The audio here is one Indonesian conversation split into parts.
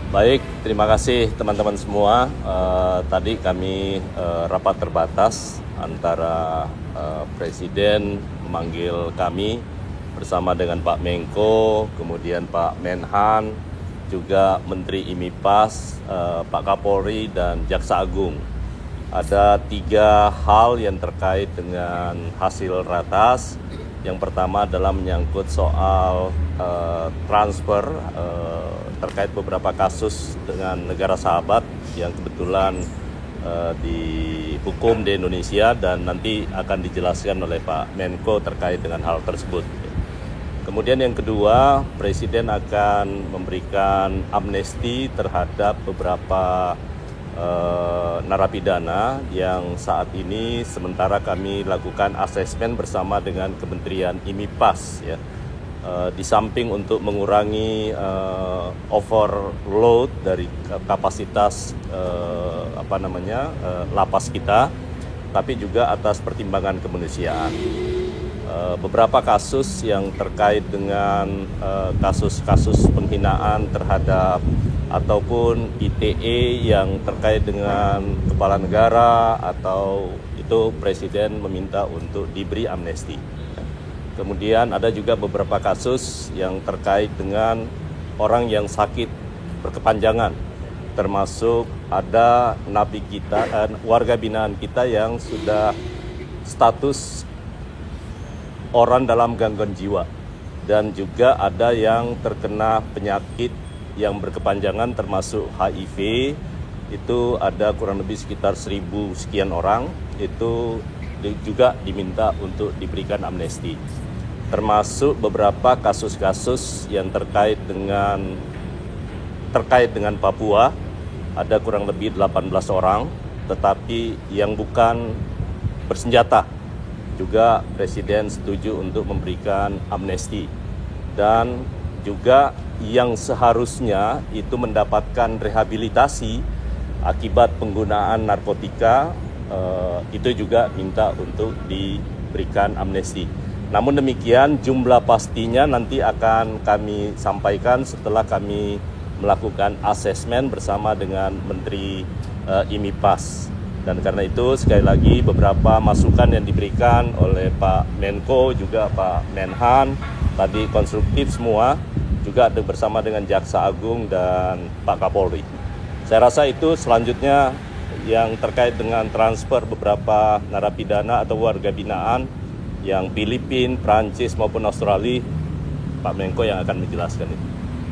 Baik, terima kasih teman-teman semua. Tadi kami rapat terbatas antara Presiden memanggil kami bersama dengan Pak Menko, kemudian Pak Menhan, juga Menteri IMIPAS, Pak Kapolri, dan Jaksa Agung. Ada 3 hal yang terkait dengan hasil ratas. Yang pertama adalah menyangkut soal transfer terkait beberapa kasus dengan negara sahabat yang kebetulan dihukum di Indonesia, dan nanti akan dijelaskan oleh Pak Menko terkait dengan hal tersebut. Kemudian yang kedua, Presiden akan memberikan amnesti terhadap beberapa narapidana yang saat ini sementara kami lakukan asesmen bersama dengan Kementerian IMIPAS, ya. Di samping untuk mengurangi overload dari kapasitas lapas kita, tapi juga atas pertimbangan kemanusiaan. Beberapa kasus yang terkait dengan kasus-kasus penghinaan terhadap ataupun ITE yang terkait dengan kepala negara atau itu Presiden meminta untuk diberi amnesti. Kemudian ada juga beberapa kasus yang terkait dengan orang yang sakit berkepanjangan, termasuk ada napi kita, warga binaan kita yang sudah status orang dalam gangguan jiwa, dan juga ada yang terkena penyakit yang berkepanjangan termasuk HIV. Itu ada kurang lebih sekitar 1.000 sekian orang, itu juga diminta untuk diberikan amnesti. Termasuk beberapa kasus-kasus yang terkait dengan Papua, ada kurang lebih 18 orang, tetapi yang bukan bersenjata. Juga Presiden setuju untuk memberikan amnesti. Dan juga yang seharusnya itu mendapatkan rehabilitasi akibat penggunaan narkotika, itu juga minta untuk diberikan amnesti. Namun demikian, jumlah pastinya nanti akan kami sampaikan setelah kami melakukan asesmen bersama dengan Menteri IMIPAS. Dan karena itu sekali lagi beberapa masukan yang diberikan oleh Pak Menko juga Pak Menhan tadi konstruktif semua, juga bersama dengan Jaksa Agung dan Pak Kapolri. Saya rasa itu. Selanjutnya yang terkait dengan transfer beberapa narapidana atau warga binaan yang Filipina, Prancis maupun Australia, Pak Menko yang akan menjelaskan itu.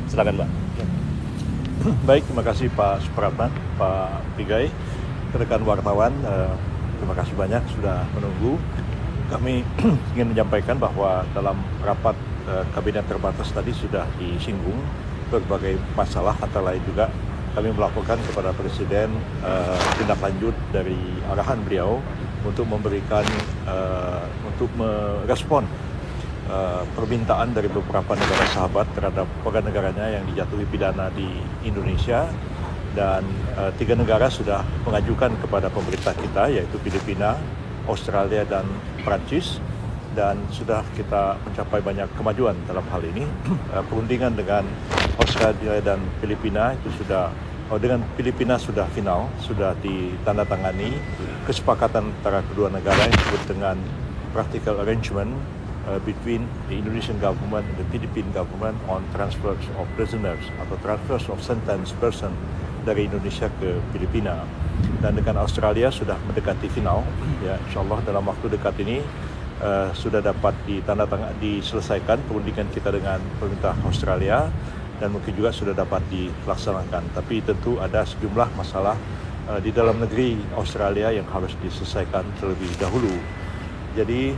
Silakan, Pak. Baik, terima kasih Pak Supratman, Pak Pigai, rekan wartawan, terima kasih banyak sudah menunggu. Kami ingin menyampaikan bahwa dalam rapat kabinet terbatas tadi sudah disinggung berbagai masalah, antara lain juga kami melakukan kepada Presiden tindak lanjut dari arahan beliau untuk memberikan untuk merespon permintaan dari beberapa negara sahabat terhadap warga negaranya yang dijatuhi pidana di Indonesia. Dan 3 negara sudah mengajukan kepada pemerintah kita, yaitu Filipina, Australia, dan Prancis. Dan sudah kita mencapai banyak kemajuan dalam hal ini. Perundingan dengan Australia dan Filipina itu dengan Filipina sudah final, sudah ditandatangani kesepakatan antara kedua negara yang disebut dengan Practical Arrangement between the Indonesian government and the Philippine government on transfers of prisoners atau transfers of sentenced person dari Indonesia ke Filipina. Dan dengan Australia sudah mendekati final, ya, insyaallah dalam waktu dekat ini sudah dapat diselesaikan perundingan kita dengan pemerintah Australia, dan mungkin juga sudah dapat dilaksanakan. Tapi tentu ada sejumlah masalah di dalam negeri Australia yang harus diselesaikan terlebih dahulu. Jadi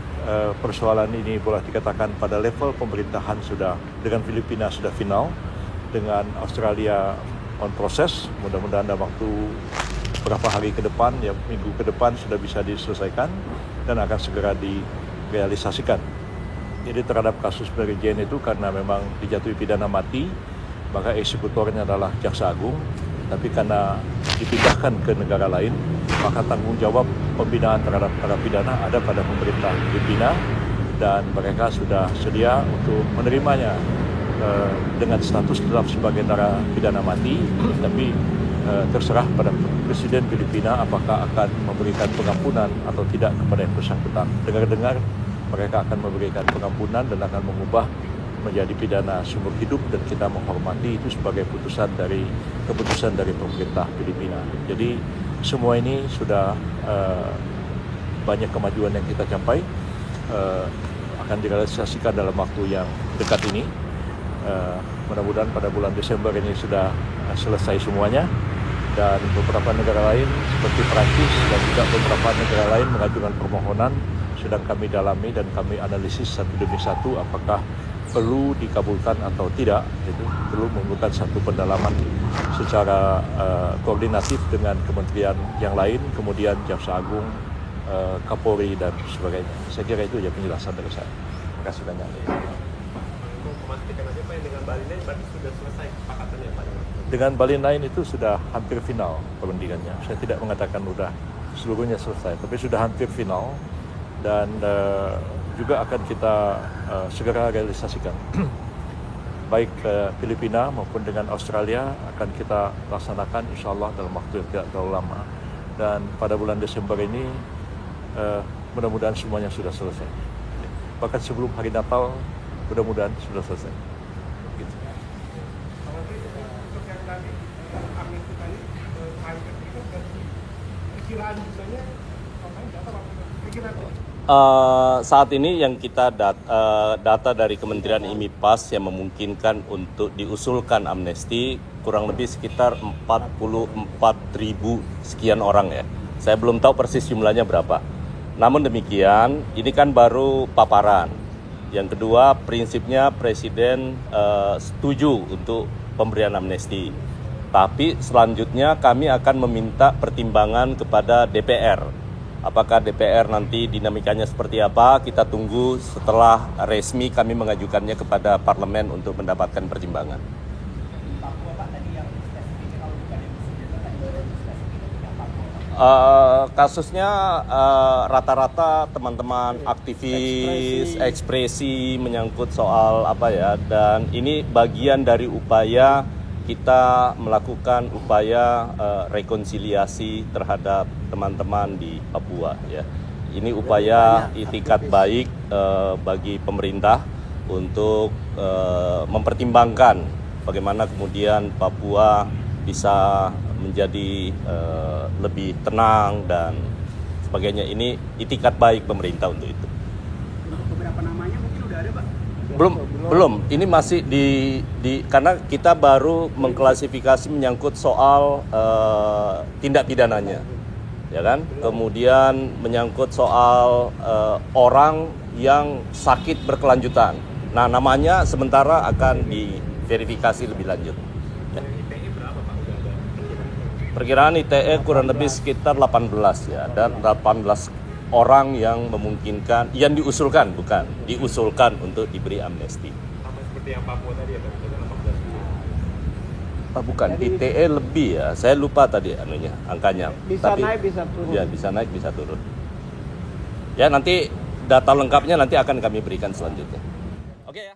persoalan ini boleh dikatakan pada level pemerintahan sudah, dengan Filipina sudah final, dengan Australia on proses. Mudah-mudahan dalam waktu beberapa hari ke depan, ya minggu ke depan sudah bisa diselesaikan dan akan segera direalisasikan. Jadi terhadap kasus Mary Jane itu, karena memang dijatuhi pidana mati, maka eksekutornya adalah Jaksa Agung. Tapi karena dipindahkan ke negara lain, maka tanggung jawab pembinaan terhadap narapidana ada pada pemerintah Filipina, dan mereka sudah sedia untuk menerimanya dengan status tetap sebagai narapidana mati, tapi terserah pada Presiden Filipina apakah akan memberikan pengampunan atau tidak kepada yang bersangkutan. Dengar-dengar mereka akan memberikan pengampunan dan akan mengubah menjadi pidana seumur hidup, dan kita menghormati itu sebagai keputusan dari pemerintah Filipina. Jadi semua ini sudah banyak kemajuan yang kita capai, akan direalisasikan dalam waktu yang dekat ini. Mudah-mudahan pada bulan Desember ini sudah selesai semuanya, dan beberapa negara lain seperti Perancis dan juga beberapa negara lain mengajukan permohonan, sedang kami dalami dan kami analisis satu demi satu apakah perlu dikabulkan atau tidak. Itu perlu memerlukan satu pendalaman secara koordinatif dengan kementerian yang lain, kemudian Jaksa Agung, Kapolri dan sebagainya. Saya kira itu ya penjelasan dari saya. Terima kasih banyak. Memastikan aja Pak, dengan Bali Nine berarti sudah selesai kesepakatannya Pak? Dengan Bali Nine itu sudah hampir final perundingannya. Saya tidak mengatakan sudah seluruhnya selesai, tapi sudah hampir final, dan juga akan kita segera realisasikan. Baik Filipina maupun dengan Australia akan kita laksanakan insya Allah dalam waktu yang tidak terlalu lama. Dan pada bulan Desember ini mudah-mudahan semuanya sudah selesai. Bahkan sebelum hari Natal mudah-mudahan sudah selesai. Gitu. Untuk yang tadi amnesti tadi itu perkiraan jumlahnya perkiraan saat ini yang kita data dari Kementerian IMIPAS yang memungkinkan untuk diusulkan amnesti kurang lebih sekitar 44.000 sekian orang ya. Saya belum tahu persis jumlahnya berapa. Namun demikian, ini kan baru paparan. Yang kedua, prinsipnya Presiden setuju untuk pemberian amnesti. Tapi selanjutnya kami akan meminta pertimbangan kepada DPR. Apakah DPR nanti dinamikanya seperti apa, kita tunggu setelah resmi kami mengajukannya kepada parlemen untuk mendapatkan pertimbangan. Kasusnya rata-rata teman-teman aktivis, ekspresi menyangkut soal apa ya, dan ini bagian dari upaya kita melakukan upaya rekonsiliasi terhadap teman-teman di Papua ya. Ini upaya itikat baik bagi pemerintah untuk mempertimbangkan bagaimana kemudian Papua bisa menjadi lebih tenang dan sebagainya. Ini itikat baik pemerintah untuk itu. beberapa namanya mungkin udah ada Pak? Belum. Ini masih di karena kita baru mengklasifikasi menyangkut soal tindak pidananya, ya kan? Kemudian menyangkut soal orang yang sakit berkelanjutan. Nah, namanya sementara akan diverifikasi lebih lanjut. Ya. ITE berapa Pak? Udah ada Perkiraan ITE kurang lebih sekitar 18 ya, dan 18 orang yang memungkinkan, yang diusulkan untuk diberi amnesti. sama seperti yang Papua tadi ya Pak? Udah 18. Bukan, ITE lebih ya, saya lupa tadi angkanya. Bisa naik, bisa turun. Ya, bisa naik, bisa turun. Ya, nanti data lengkapnya nanti akan kami berikan selanjutnya. Oke ya.